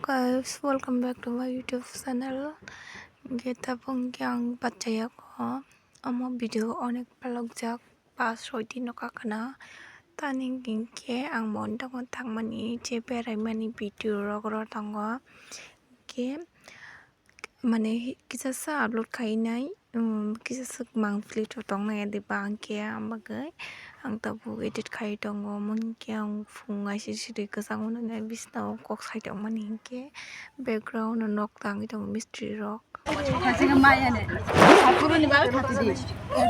guys, welcome back to my YouTube channel. Kita pungkyang pataya ko amo video onek palagjak pas hoiti nokakana taning gingke ang monda kon thangmani je berai mani video rogro tango ke mane kisasa upload kainai kisasa mangfli to tongnai de bangke amagai ang tabu edit khai tongo mungke ang fungai siri kesang unai bisna kok sai tong mani ke background nok tangi tong mystery rock 가지가 마야네. 앞으로는 말 같지.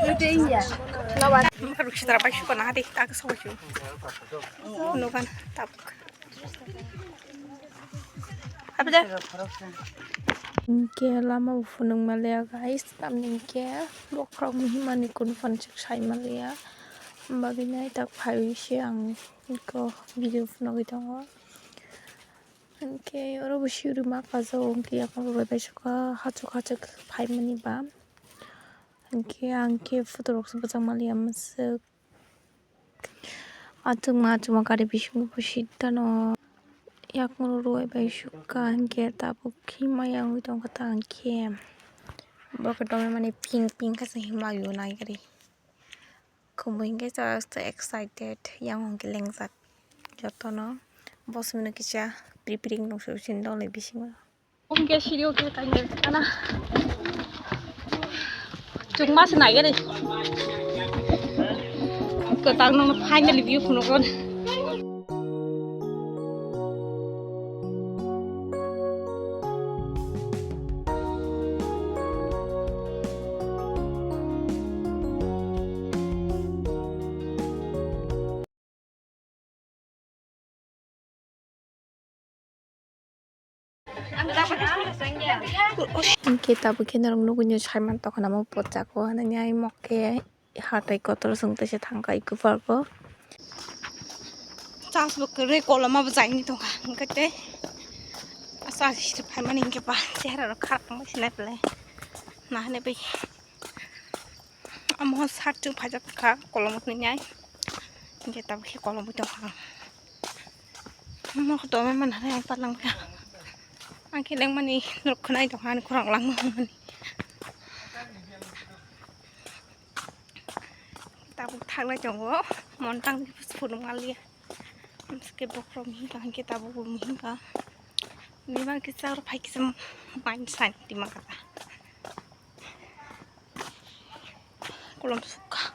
그때 이야. 나와. harus kita rapai syukur nah deh tak kesal syukur nukan tak apa dah ke lama ufunung malia guys tamning ke bokrok mihimani kun fan cek sai malia bagina tak phai siang ko video funo gitongo ke oro bushuri ma kazo ke akon robai suka hachuk phai mani ba angke fotorok sebajang malia masuk atung cuma kari bisung pusita no yak mururoi bai suka angke tabu khima yang utong kata angke bakadome mane pink kasi himayu nai kari kumbingke just excited yang angke lengsat jotono bos mena kisah preparing no susin dole bising angke sirio ke tanya kana cuma senai kari ketang nong finally view kuno kon kita begini orang nunggunya caiman toh karena mau pocaku hanya moke hatai kotor sung tese tangka iku farko cas bekere kolam apa zaini toh kan kete asal sih paman ingke pa cehara rakak masih nepele nah nepe amo satu pajak ka kolam itu nyai kita beki kolam itu kan mau ketemu mana yang palang ka angke leng mani nurkunai toh kan kurang lang mani tabu thang la jongo montang phulung alia meski bokrom hingga kita tabu hingga ni bang kita pai kisam main santi makata kolom suka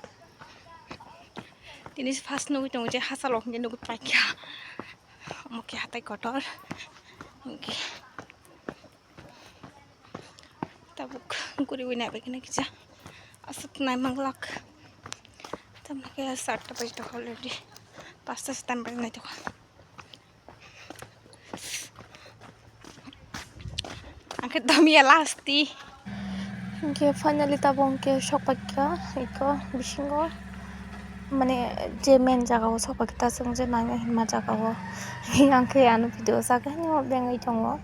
ini fast nugi tong je hasalok je nugi pai kya moke hatai kotor oke tabu kuri wina begini kisah asap nai manglak tamna kayak start baju tuh already pasta stempel nih tuh angkat dami elasti ke finally tabong ke sokpakka iko bisingo mane je men jaga sokpakta sungje nanga hinma jaga wo angke anu video saga ni bengai tongo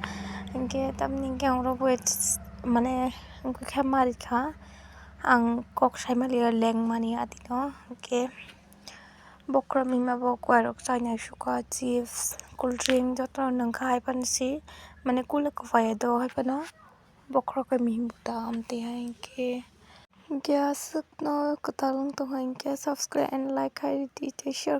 angke tamni ke oro wait mane angko khamari kha ang kok saimali leng mani atino ke bokram hima bo kwarok china suka chips cool drink joto nang khai pansi mane kul ko faya do hai pano bokro ke mi buta amte hai ke gas no katalung to hai ke subscribe and like hai di share